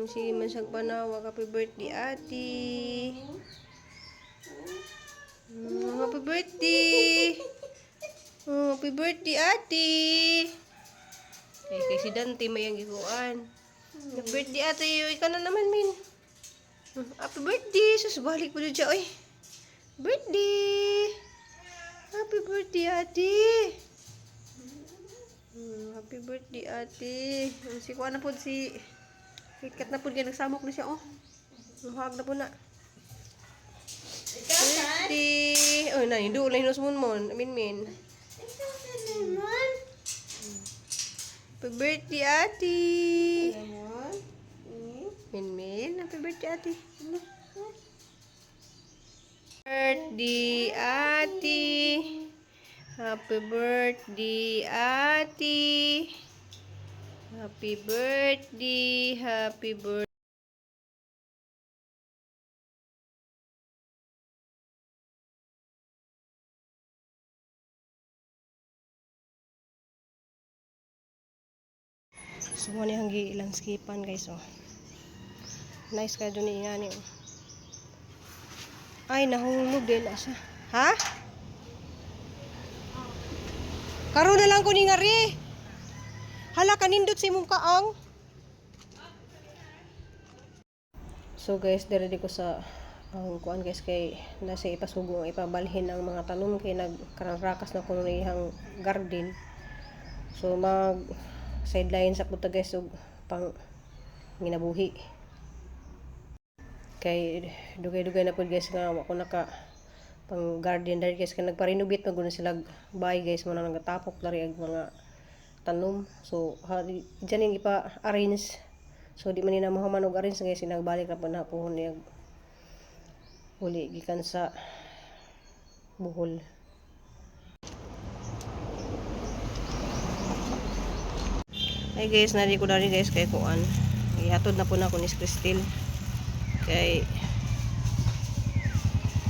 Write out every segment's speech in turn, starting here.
Sige man siyang panawa. Happy birthday, ate. Happy birthday. Happy birthday, ate. Kay si Dante may ang gikuan. Happy birthday, ate. Ikaw na naman, min. Happy birthday. Sus, balik po dyan, oy. Birthday. Happy birthday, ate. Happy birthday, ate. Si kuha na po si KitKat na po. Kaya nagsamok na siya, oh. Huwag na po na. Birthday. Oh, na, hindi ulit hinosmon. Min. Happy birthday, ate. Min. Happy birthday, ate. Birthday, ate. Happy birthday, ate. Happy birthday. Happy birthday. So, mo ni hanggi landscapean guys, oh. Nice ka doon ni ingani, oh. Ay, nahulog din siya. Ha? Karon na lang ko ni ngari. Hala, kanindot si mong kaang. So guys, dire ko sa ang kuan guys kay nasa ipasugong ipabalhin ang mga tanom kay nagkararakas na kuno ihang garden. So mag sideline sa puta guys ug pang ginabuhi. Kay dugay-dugay na pud guys nga ako naka pang garden dahil guys kay nagpa-renovate na gud sila bahay guys mo na nagatapok lari ang mga tanom. So diyan yung ipa-arrange. So di man nina mahuman og arrange guys sinagbalik ra pud na pohon niya uli gikan sa Bohol. Ay guys, nari ko dari guys kay kuan. Ihatod na po na ko ni Crystal. Kay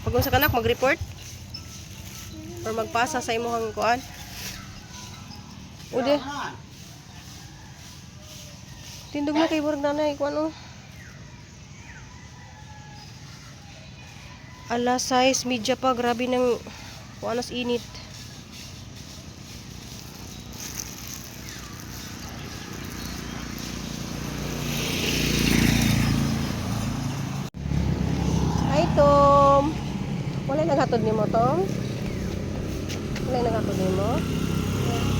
pag unsa kanak mag-report or magpasa sa imong kuan. Ude. Tindog na kay burg nanay kuan oh. Alas 6 media pa, grabe nang kuanas init. Hi Tom. Wala naghatod nimo Tom? Wala naghatod nimo?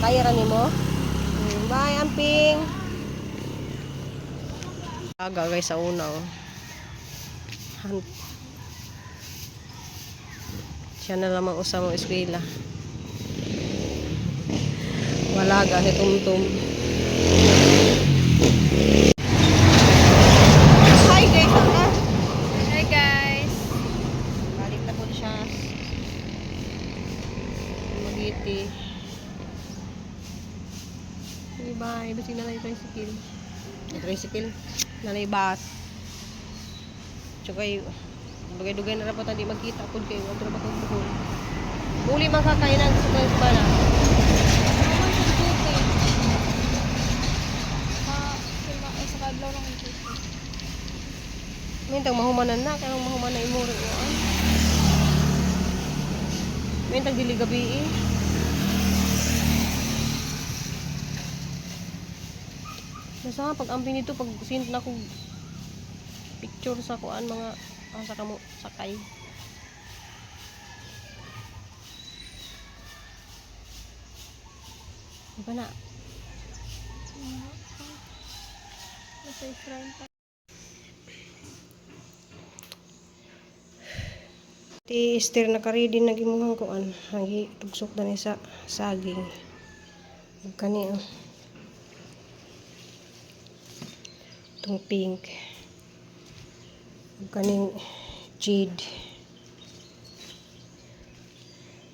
Kaya ra nimo? Bye Amping. Aga guys sa una oh. Siya na lamang usa mong eskwela. Wala ga si Tumtum. Hi guys, Hi guys. balik na po siya. Magiti. Bye, basi na lang tricycle. Tricycle, nanay bus. Tsaka dugay-dugay na rapat hindi magkita po kayo. Huwag na ba kong buhol. Muli mang kakainan sa pala. Naman sa duty. Sa kadlaw ng duty. Mintang mahumanan na. Kaya mahuman na imuro. Mintang dili gabi eh. Nasa pag amping nito, pag sint na kong picture sa kuan mga sa kamo sakay. Diba na? Nasa shrine pa. Ti Esther naka-ready na gimuhang kuan. Hagi tugsok na ni sa saging. Kani oh. Itong pink. Kaning jade.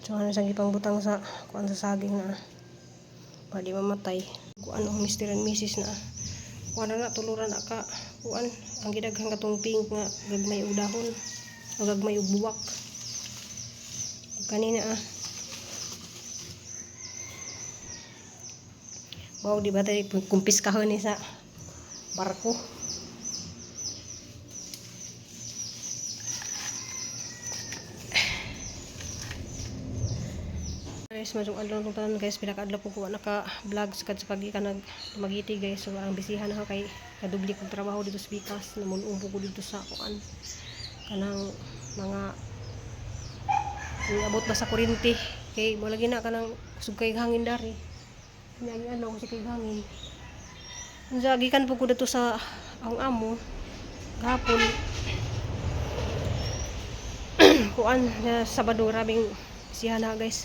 So ano sang ipang butang sa kuan sa saging na. Pwede mamatay. Kuan oh Mr. and Mrs. na. Kuan na tuluran na ka. Kuan ang gidaghang katong pink nga gagmay og dahon. O gagmay og buwak. Kanina ah. Wow, di ba tayo kumpis kahon ni sa barko. Guys, madung adlaw kung tanan guys, pinaka-adlaw po ko naka-vlog sa pagi ka magiti guys. So ang bisihan na kay kadubli kong trabaho dito sa Pikas, namulong po ko dito sa kuan kanang mga abot na sa kuryente kay mo lagi na kanang sugkay hangin dari. Nyagi ano si kay hangin. Unsa gikan po ko dito sa ang amo gahapon. Kuan Sabado rabing bisihan na guys.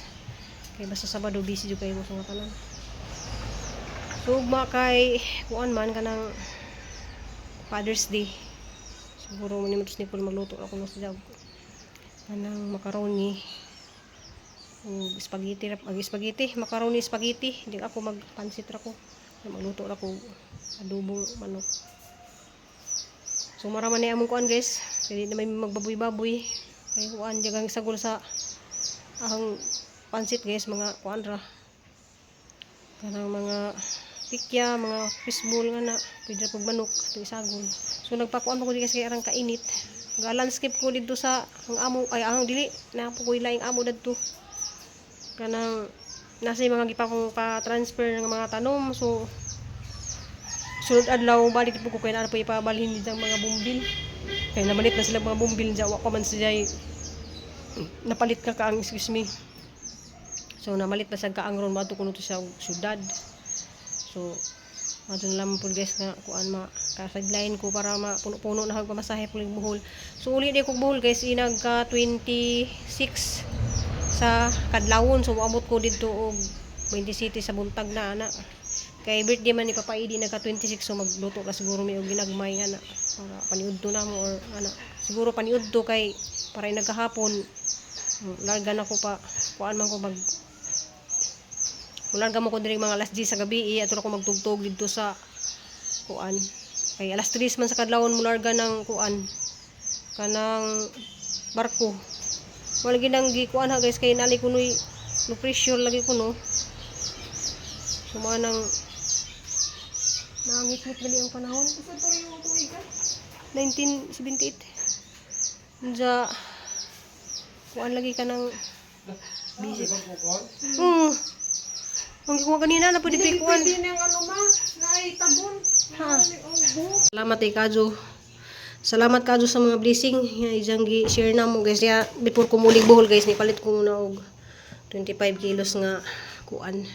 Kay basta Sabado busy jud kayo sa mga tanan. So ugma kay kuan man kanang Father's Day. Siguro man ni magluto ako ng siyag. Kanang macaroni. Spaghetti, macaroni, spaghetti. Di ako magpansit ra ko. Magluto ra ko adobong manok. So maraman na among kuan guys. Kaya na may magbaboy-baboy. Kay kuan jagang sagol sa ang pansit guys, mga kuan ra. Kanang mga pikya, mga fishball nga na, pwede pag manok, ito isagol. So nagpakuan ko di kasi arang kainit. Ga-landscape ko dito sa ang amo, ay ang dili, na po ko ilaing amo dito. Kanang nasa yung mga gipa kong pa-transfer ng mga tanom, so sunod adlaw, balik po ko kaya na po ipabalhin dito ang mga bumbil. Kaya namalit na sila mga bumbil dyan, wako man siya napalit ka kaang, excuse me. So namalit pa sa kaangron mato kuno to sa syudad. So madun lang po guys nga kuan ka-sideline ko para mapuno-puno na hag pamasahe pulig buhol. So uli di ko buhol guys inag ka 26 sa kadlawon. So moabot ko didto og 27 sa buntag na ana. Kay birthday man ni Papa Idi nagka 26 so magluto ka siguro mi og ginagmay nga na para paniudto na mo or ana. Siguro paniudto kay para nagkahapon larga na ko pa kuan man ko mularga mo ko diri mga alas 10 sa gabi ato na ko magtugtog dito sa kuan kay alas 3 man sa kadlawon mularga ng kuan kanang barko wala ginang gikuan ha guys kay nali kunoy no pressure lagi kuno sumanang nangit-ngit gali ang panahon 1978 unsa kuan lagi ka ng busy. Ang gikuha kanina na pwede pikuan. Pwede nang ano ma, na ay tabon. Ha. Salamat Kadyo. Salamat Kadyo sa mga blessing. Ijang gi-share na mo guys. Ya, before ko mulig buhol guys, ni palit ko muna og 25 kilos nga kuan.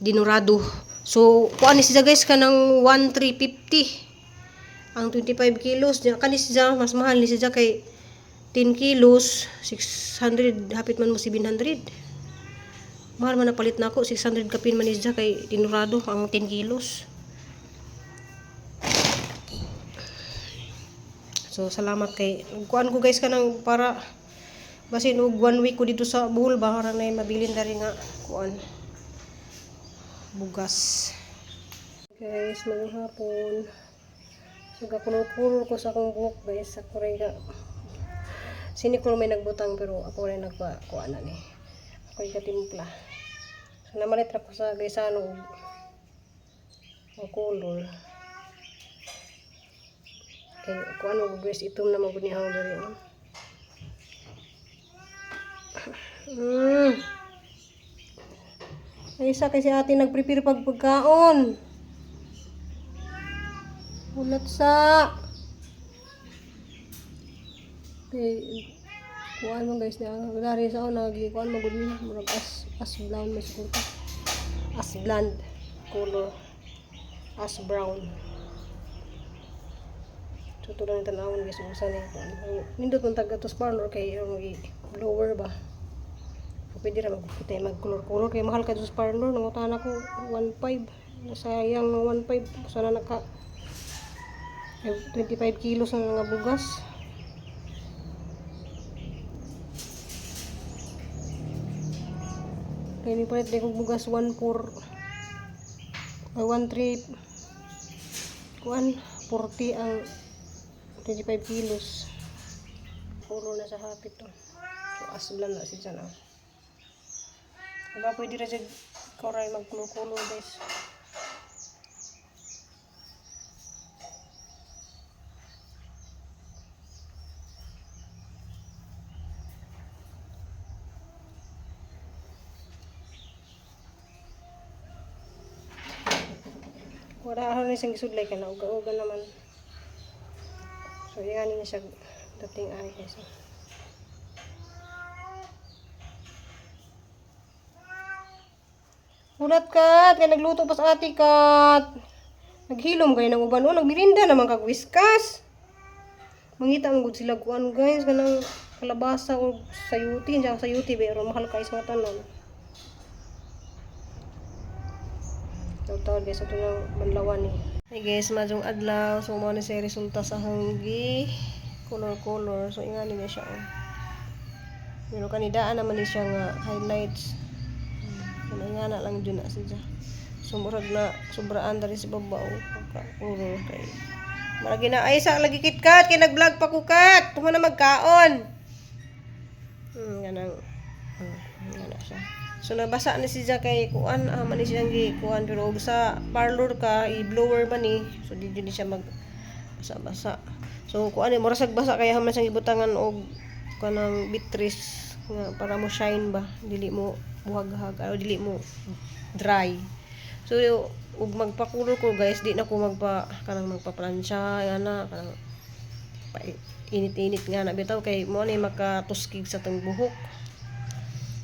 Dinurado. So, kuan ni siya guys kanang 1,350. Ang 25 kilos. Kani siya, mas mahal ni siya kay 10 kilos, 600, hapit man mo 700. Mahal man napalit na ako, 600 kapin man niya kay dinurado ang 10 kilos. So, salamat kay, kuan ko guys kanang para, basin og 1 week ko dito sa Bohol ba, harang na yung mabilin dari nga, kuan, bugas. Guys, magandang hapon. Nagakulor-kulor ko sa akong buhok guys, sa Korea. Sini ko may nagbutang pero ako rin nagpa-kuan na ni. Ako yung katimpla. So, namalit ako sa gaysano ang color. Kaya kuan mo guys, itom na magunihaw dari mo. Ay isa kasi ate nag-prepare pagkaon. Ulat sa kuan mo guys na dari sa ako nagikuan mo gud ni murag as brown may siguro as blonde color as brown tuto lang tanawon guys usa ni nindot man tag atos parlor kay blower ba pwede ra magputay mag color kay mahal ka sa parlor nangutan ako 1.5 sayang ng 1.5 sana naka 25 kilos na nga bugas. Kaya ni palit din kong bugas 1.4 ay 1.3 kuan 40 ang 25 kilos. Puro na sa hapit to. So aslan na siya na. Diba pwede ra jud koray magkulo-kulo guys. Wala ako na isang gisudlay ka na. Uga-uga naman. So, yan niya siya dating ay guys. Ulat kat, kaya nagluto pa sa ati kat. Naghilom kayo ng uban o, nagmirinda naman kag whiskas. Mangita ang good sila kuan guys, kanang kalabasa o sayuti, diyan sayuti pero mahal kay sa tanan. Tawag guys, ito ng banlawan ni. Hey guys, majong adlaw. So, mo ni siya resulta sa hanggi. Color. So, ingani na siya. Oh. Pero kanidaan naman ni siya nga highlights. Ingana lang dyan na siya. So, murag na sobraan dari si babaw. Pagka-color kay. Maragi na. Ay, sa lagi kitkat. Kaya nag-vlog pa ko kat. Tuma na magkaon. Ganang. Ingana siya. So nabasa na siya kay kuan man ni siyang kuan pero og sa parlor ka i-blower man ni so di jud siya mag basa. So kuan ni murag basa kaya haman siyang ibutangan og kanang bitris nga para mo shine ba dili mo buhag-hag o dili mo dry. So ug magpakulor ko guys di na ko magpaplansya ana kanang init-init nga na bitaw kay mo ni makatuskig sa tong buhok.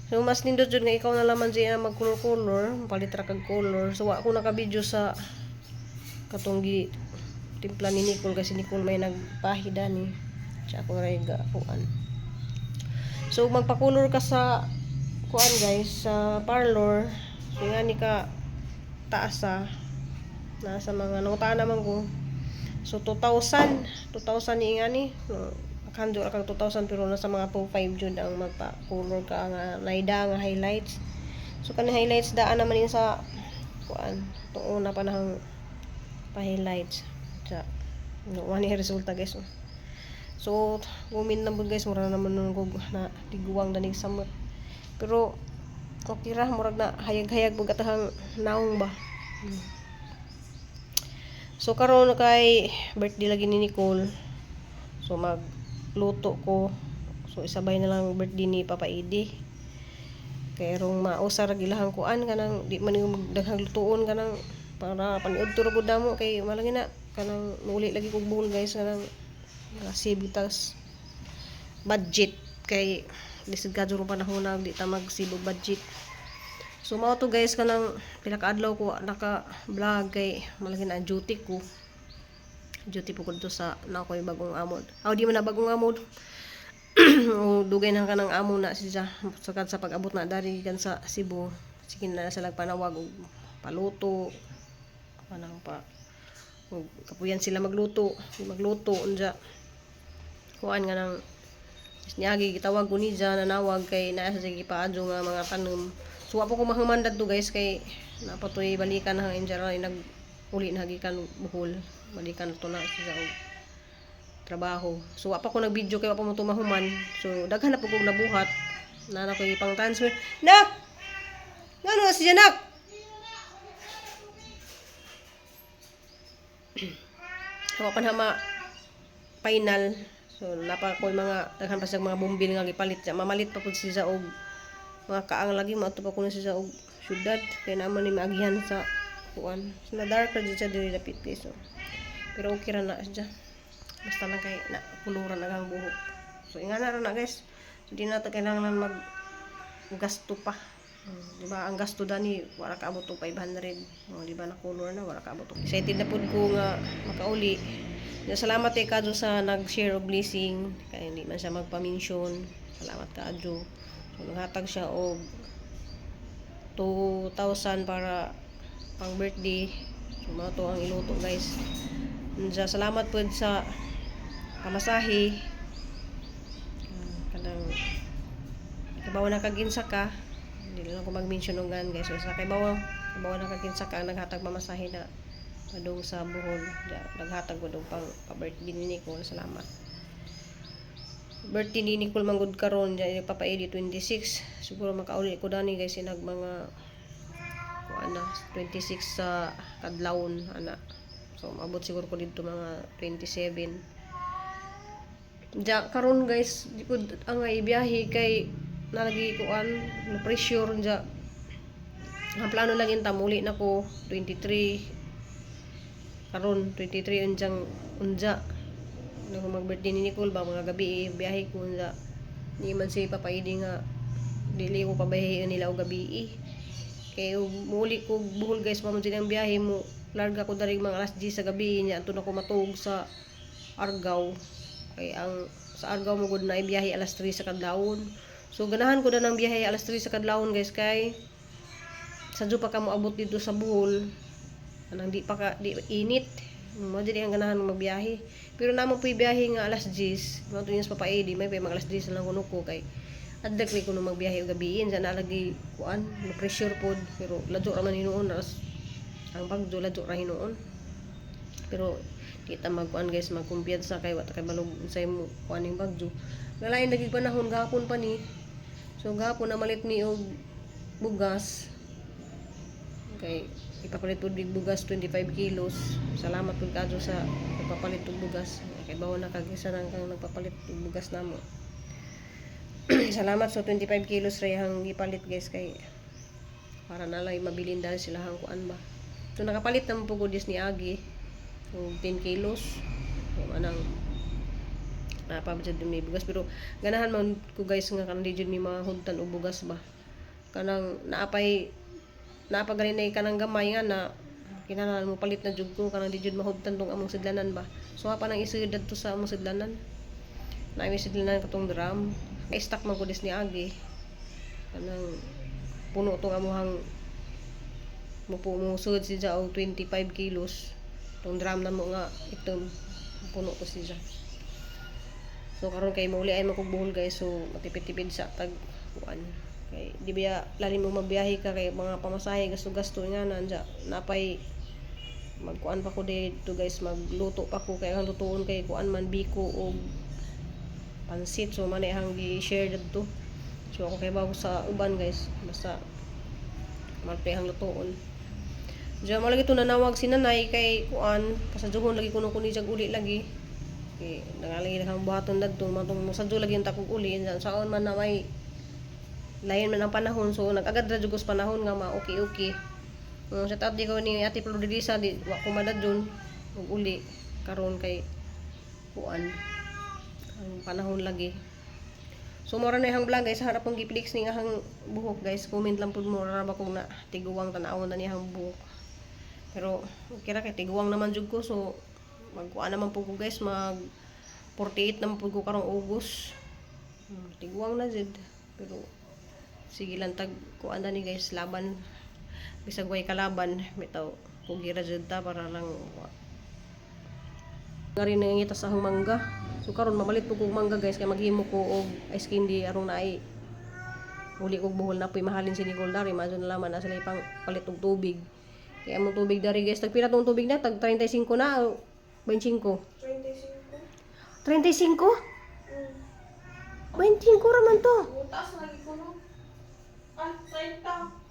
So mas nindot jud nga ikaw na laman siya mag-color, palit ra kag color. So wa ko naka-video sa katong timpla ni Nicole kasi Nicole may nagpahida ni. Siya ako ra kuan. So magpa-color ka sa kuan guys sa parlor. So nga ni ka taas nasa mga nangutaan naman ko. So 2,000 ni nga ni. Kando ra kag 2,000 pero nasa mga 2,500 jud ang magpa-color ka nga naida nga highlights. So kan highlights daan naman yun sa kuan tuong una panahang pa-highlights. Sa wani resulta guys. So gumin na guys mura naman nun kog na tiguwang danig samot. Pero okay ra murag na hayag-hayag pug atahang naong ba. So karon kay birthday lagi ni Nicole. So luto ko. So isabay na lang birthday ni Papa Edi. Kay rong mausar gilahang kuan kanang di man yung daghang lutuon kanang para paniudto ra gud damo kay malagi na kanang uli lagi kog bowl guys kanang sibitas budget kay lisod kadto ro panahon na di ta magsibog budget. So mao to guys kanang pila ka adlaw ko naka-vlog kay malagi na duty ko. Duty po ko dito sa na ako'y bagong amod. Di man na bagong amod. Dugay na ka ng amo na siya. Sakad sa pag-abot na dari kan sa Cebu. Sige na sila panawag og paluto. Kanang pa. Kapuyan sila magluto. Magluto unja. Kuan nga nang niyagi gitawag ko ni dyan nanawag kay naa sa sige paadyo nga mga tanom. So apo ko mahumandat do guys kay napatoy balikan hang injara nag uli na hagikan buhol. Balikan to na siya og trabaho. So apa ko nag-video kay apa mo tumahuman. So daghan na pug og nabuhat. Na ko ipang transfer. Nak. Ngano siya nak? So apan hama final. So napa ko mga daghan pa siyang mga bumbil nga gipalit. Mamalit pa pud siya og mga kaang lagi mauto pa ko na siya og syudad kay naman ni maagihan sa kuan. So na dark ra jud siya diri dapit so. Pero okay ra na siya. Basta lang kay na kuluran na ang buhok. So ingana ra na guys. So di na ta kailangan mag gasto pa. Di ba ang gasto dani wala ka abot og 500. Di ba na color na wala ka abot. Excited na pud ko nga makauli. Salamat kay kadto sa nag-share og blessing kay hindi man siya magpa-mention. Salamat kadto. So naghatag siya og 2,000 para pang birthday. So mao to ang iluto guys. Salamat po sa pamasahe. Kanang kabaw na kaginsa ka. Hindi lang ko mag-mention ng gan guys. So sa kabaw na kaginsa ka ang naghatag pamasahe na padung sa Bohol. Naghatag ko pang pa-birthday ni Nicole. Salamat. Birthday ni Nicole manggod karon diya Papa Edi 26. Siguro makauli ko dani guys sinag mga kuana 26 sa kadlawon ana. So maabot siguro ko dito mga 27. Diya karon guys, di ko ang ibiyahe kay nalagi kuan, no pressure diya. Ang plano lang inta muli na ko 23 karon 23 unjang unja. Nung mag-birthday ni Nicole ba mga gabi biyahe ko unja. Di man siya papaidi nga dili ko pabahiin nila og gabi. Kay muli ko buhol guys pa man silang biyahe mo. Larga ko dari mga alas 10 sa gabi nya antud ako matug sa Argao. Kay ang sa Argao mo gud na biyahe alas 3 sa kadlawon. So ganahan ko na ng biyahe alas 3 sa kadlawon guys kay sadyo pa ka moabot dito sa Bohol. Anang di pa ka di init. Mo dili ang ganahan magbiyahe. Pero namo puy biyahe nga alas 10. Mo tunyas papaidi may mga alas 10 lang kuno ko kay addak ni kuno magbiyahe og gabiin sa nalagi kuan no pressure pod pero ladyo ra man hinuon ang bagyo ladyo ra hinuon. Pero kita magkuan guys magkumpiyansa kay wa ta kay balog unsay mo kuaning bagyo. Nalain lagi panahon gahapon pa ni. So gahapon na malit ni og bugas. Kay ipapalit pud big bugas 25 kilos. Salamat pud kadto sa nagpapalit og bugas. Kay bawo na kag isa nang kang nagpapalit og bugas namo. Salamat so 25 kilos ra yang gipalit guys kay para nalay mabilin dahil sila hang kuan ba. So nakapalit naman po gudis ni Agi og 10 kilos. So anang napabjud mi bugas pero ganahan man ko guys nga kan di jud mi mahudtan og bugas ba. Kanang napagaling na kanang gamay nga na kinahanglan mo palit na jud ko kanang di jud mahudtan tong among sidlanan ba. So pa nang isudad to sa among sidlanan. Na may sidlanan katong drum. Stock man ko dis ni Agi. Kanang puno tong amuhang musud siya og 25 kilos. Tong drum na mo nga itom puno to siya. So karon kay maulian man kog buhol guys so matipid-tipid sa tag kuan. Kay di biya lalim mo magbiyahe ka kay mga pamasahe gasto-gasto nga nanja napay magkuan pa ko dito guys magluto pa ko kay ang lutuon kay kuan man biko og pansit so man ang gi-share dito. So ako kay bago sa uban guys basta malpehang lutuon. Diyan mo lagi to nanawag si nanay kay kuan kasadyohon lagi kuno kuni jag uli lagi. Kay nangalagi lang buhaton dadto matong sadyo lagi ang takog uli saon man na may lain man ang panahon so nag-agad ra jugos panahon nga ma-okay. Sa taot di ko ni Ate Flordelisa di wa ko madadyon og uli karon kay kuan ang panahon lagi. So mora na ihang vlog guys harap ang giflix ni nga hang buhok guys comment lang pud mo ra ba kung na tiguwang tan-awon na niyang buhok. Pero okay ra kay tiguwang naman jud ko so magkuan naman po ko guys mag 48 naman po ko karong August. Tiguwang na jud pero sige lang tag kuan na ni guys laban bisag way kalaban bitaw kugira jud ta para lang ngari nangita sa akong mangga. So karon mamalit po kog mangga guys kay maghimo ko og ice candy aron naay uli kog buhol na poy mahalin si Nicole dari maso na laman na sila pang palit og tubig. Kaya among tubig dari guys tag pila tong tubig na tag 35 na o 25. 35. 35? 25 raman to. Butas lagi ko no. Ah, 30.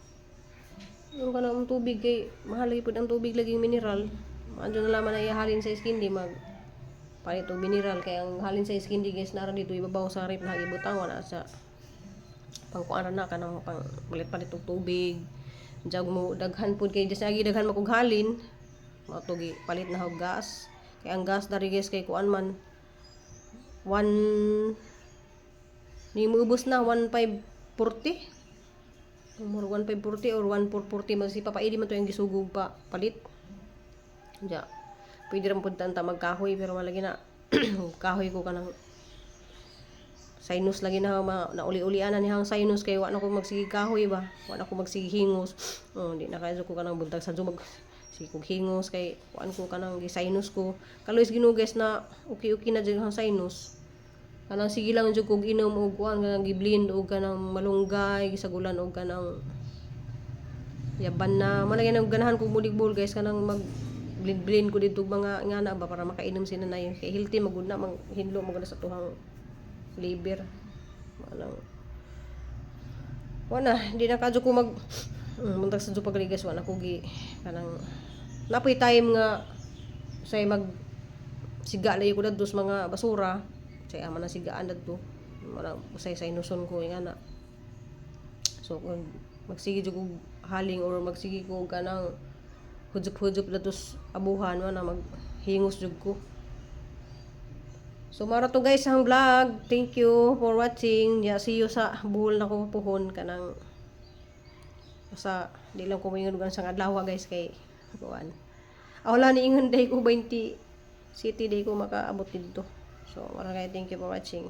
Yung kanang tubig kay mahal lagi pud ang tubig lagi mineral. Maadyo na laman na ihalin sa skin di mag palit og mineral kay ang halin sa skin di guys nara dito ibabaw sa rip na ibutang wala sa pangkuan na kanang pang palit-palit og tubig. Jag mo daghan pud kay just agi daghan mo kog halin. Mao to gi palit na og gas. Kay ang gas dari guys kay kuan man 1 ni muubos na 1540. Umur 1540 or 1440 magsipapaidi man to yung gisugog pa palit. Ja. Pwede rin punta ta magkahoy pero malagi na kahoy ko kanang sinus lagi na nauli-ulian na nihang sinus kay wa na ko magsige kahoy ba. Wa na ko magsige hingos. Di na kay ko kanang buntag sa jumag sige kog hingos kay kuan ko kanang sinus ko. Kaloy ginuges na okay na jud ang sinus. Kanang sige lang jud kog inom og kuan kanang giblend og kanang malunggay gisagulan og kanang yaban na malagi nang ganahan kog muligbol guys kanang mag blend ko dito mga ngana ba para makainom sila na yun kay healthy magud na hinlo mo na sa tuhang liver malang wala di na kadyo ko mag muntag sa jupa gali guys wala ko gi kanang napoy time nga say mag siga lay ko dadto sa mga basura say ama na sigaan dadto wala usay sa inuson ko ngana so magsige jud ko haling or magsige ko kanang hujup-hujup na tos abuhan mo na maghingos jud ko. So mara to guys ang vlog. Thank you for watching. Ya, see you sa buhol na ko puhon kanang sa di lang ko moingon gang sang adlaw guys kay kuan. Wala ni ingon day ko 20 city day ko makaabot dito. So mara kay thank you for watching.